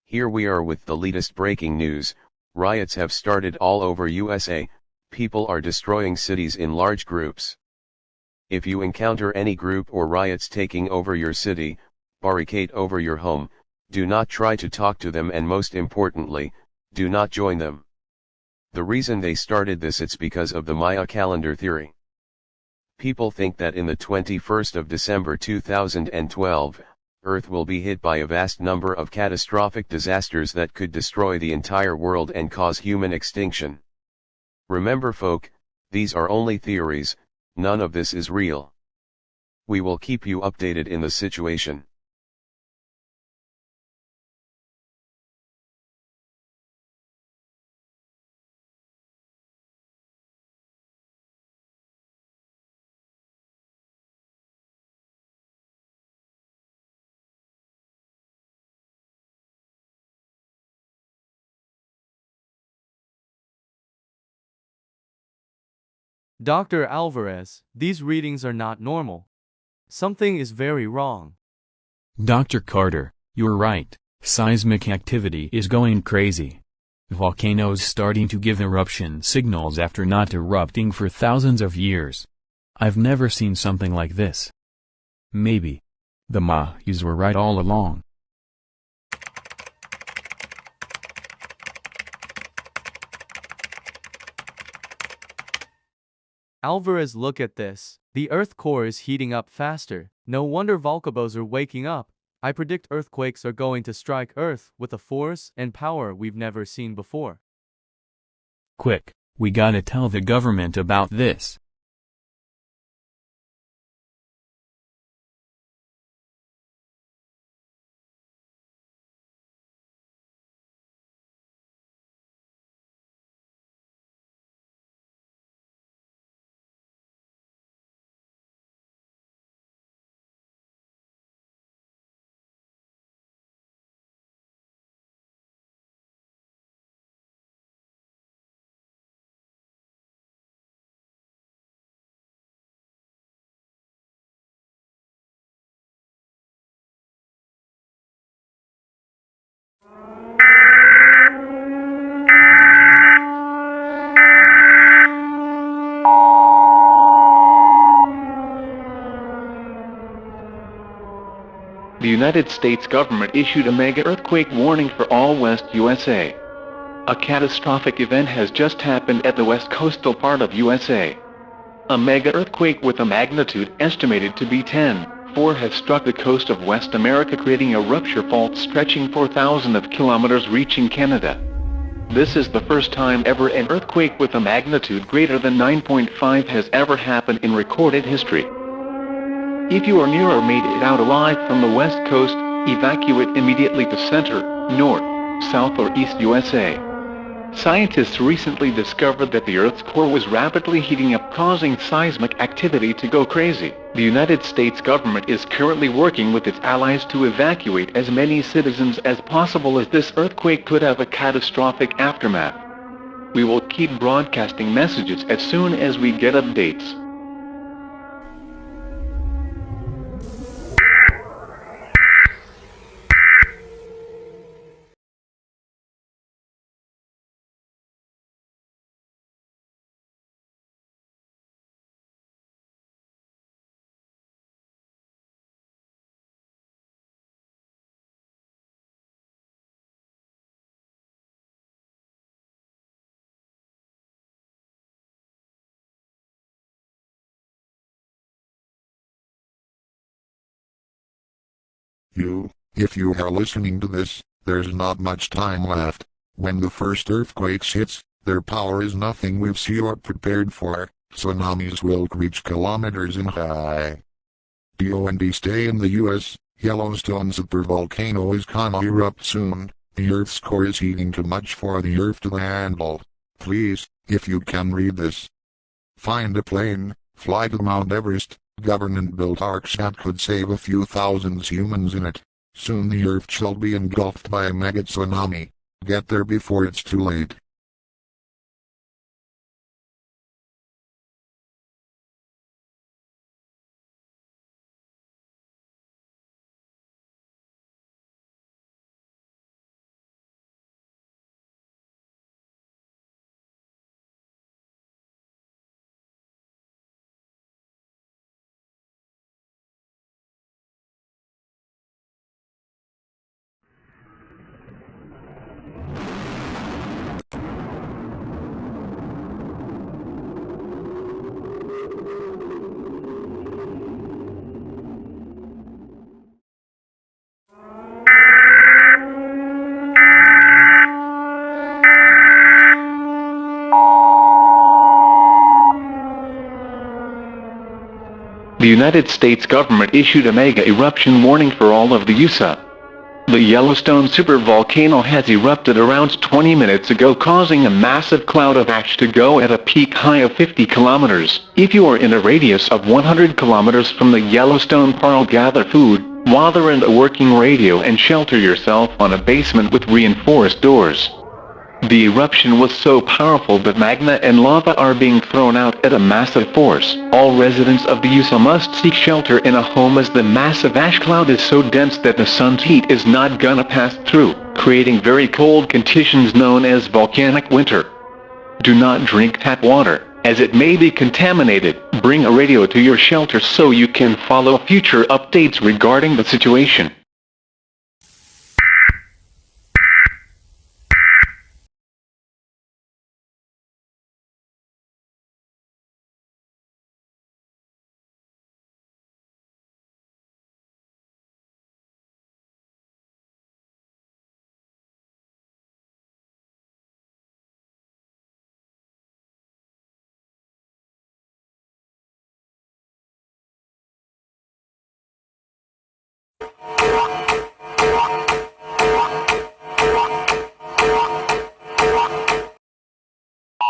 Here we are with the latest breaking news. Riots have started all over USA, people are destroying cities in large groups. If you encounter any group or riots taking over your city, barricade over your home, do not try to talk to them, and most importantly, do not join them. The reason they started this, it's because of the Maya calendar theory. People think that in the 21st of December 2012, Earth will be hit by a vast number of catastrophic disasters that could destroy the entire world and cause human extinction. Remember folk, these are only theories, none of this is real. We will keep you updated in the situation. Dr. Alvarez, these readings are not normal. Something is very wrong. Dr. Carter, you're right. Seismic activity is going crazy. Volcanoes starting to give eruption signals after not erupting for thousands of years. I've never seen something like this. Maybe the Mayas were right all along. Alvarez, look at this. The Earth core is heating up faster. No wonder volcanoes are waking up. I predict earthquakes are going to strike Earth with a force and power we've never seen before. Quick, we gotta tell the government about this. The United States government issued a mega earthquake warning for all West USA. A catastrophic event has just happened at the west coastal part of USA. A mega earthquake with a magnitude estimated to be 10.4 has struck the coast of West America, creating a rupture fault stretching for thousands of kilometers reaching Canada. This is the first time ever an earthquake with a magnitude greater than 9.5 has ever happened in recorded history. If you are near or made it out alive from the west coast, evacuate immediately to center, north, south or east USA. Scientists recently discovered that the Earth's core was rapidly heating up, causing seismic activity to go crazy. The United States government is currently working with its allies to evacuate as many citizens as possible, as this earthquake could have a catastrophic aftermath. We will keep broadcasting messages as soon as we get updates. If you are listening to this, there's not much time left. When the first earthquakes hits, their power is nothing we've seen or prepared for. Tsunamis will reach kilometers in high. DOND, stay in the US. Yellowstone supervolcano is gonna erupt soon. The Earth's core is heating too much for the Earth to handle. Please, if you can read this, find a plane, fly to Mount Everest. Government-built arcs that could save a few thousand humans in it. Soon the Earth shall be engulfed by a mega tsunami. Get there before it's too late. The United States government issued a mega eruption warning for all of the USA. The Yellowstone supervolcano has erupted around 20 minutes ago, causing a massive cloud of ash to go at a peak high of 50 kilometers. If you are in a radius of 100 kilometers from the Yellowstone Park, gather food, water and a working radio and shelter yourself on a basement with reinforced doors. The eruption was so powerful that magma and lava are being thrown out at a massive force. All residents of the USA must seek shelter in a home as the massive ash cloud is so dense that the sun's heat is not gonna pass through, creating very cold conditions known as volcanic winter. Do not drink tap water, as it may be contaminated. Bring a radio to your shelter so you can follow future updates regarding the situation.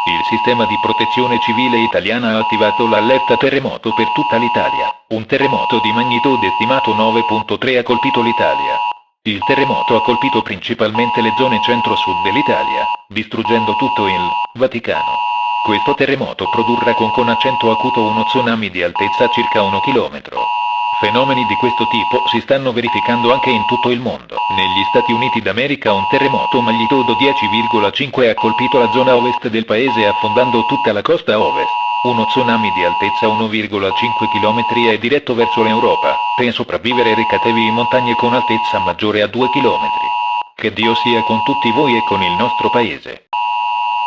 Il sistema di protezione civile italiana ha attivato l'allerta terremoto per tutta l'Italia. Un terremoto di magnitudo stimato 9.3 ha colpito l'Italia. Il terremoto ha colpito principalmente le zone centro-sud dell'Italia, distruggendo tutto il Vaticano. Questo terremoto produrrà con accento acuto uno tsunami di altezza circa 1 chilometro. Fenomeni di questo tipo si stanno verificando anche in tutto il mondo. Negli Stati Uniti d'America un terremoto magnitudo 10,5 ha colpito la zona ovest del paese affondando tutta la costa ovest. Uno tsunami di altezza 1,5 km è diretto verso l'Europa. Per sopravvivere recatevi in montagne con altezza maggiore a 2 km. Che Dio sia con tutti voi e con il nostro paese.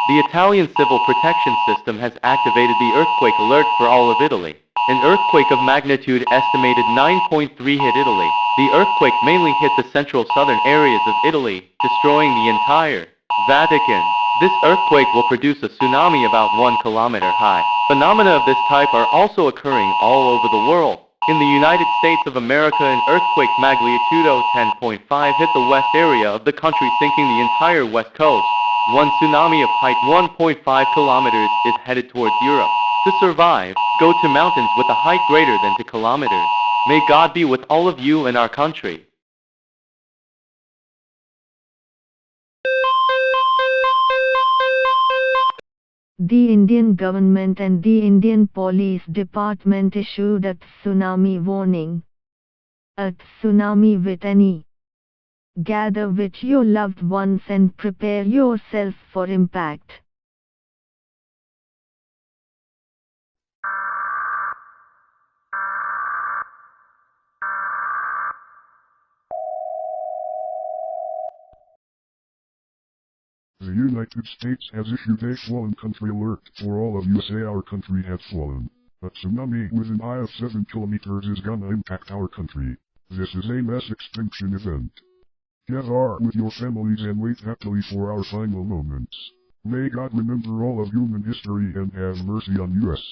The Italian Civil Protection System has activated the earthquake alert for all of Italy. An earthquake of magnitude estimated 9.3 hit Italy. The earthquake mainly hit the central southern areas of Italy, destroying the entire Vatican. This earthquake will produce a tsunami about 1 kilometer high. Phenomena of this type are also occurring all over the world. In the United States of America, an earthquake magnitude 10.5 hit the west area of the country, sinking the entire west coast. One tsunami of height 1.5 kilometers is headed towards Europe. To survive, go to mountains with a height greater than 2 kilometers. May God be with all of you and our country. The Indian government and the Indian Police Department issued a tsunami warning. A tsunami with any. Gather with your loved ones and prepare yourself for impact. The United States has issued a fallen country alert for all of USA. Our country has fallen. A tsunami with an eye of 7 kilometers is gonna impact our country. This is a mass extinction event. Gather with your families and wait happily for our final moments. May God remember all of human history and have mercy on us.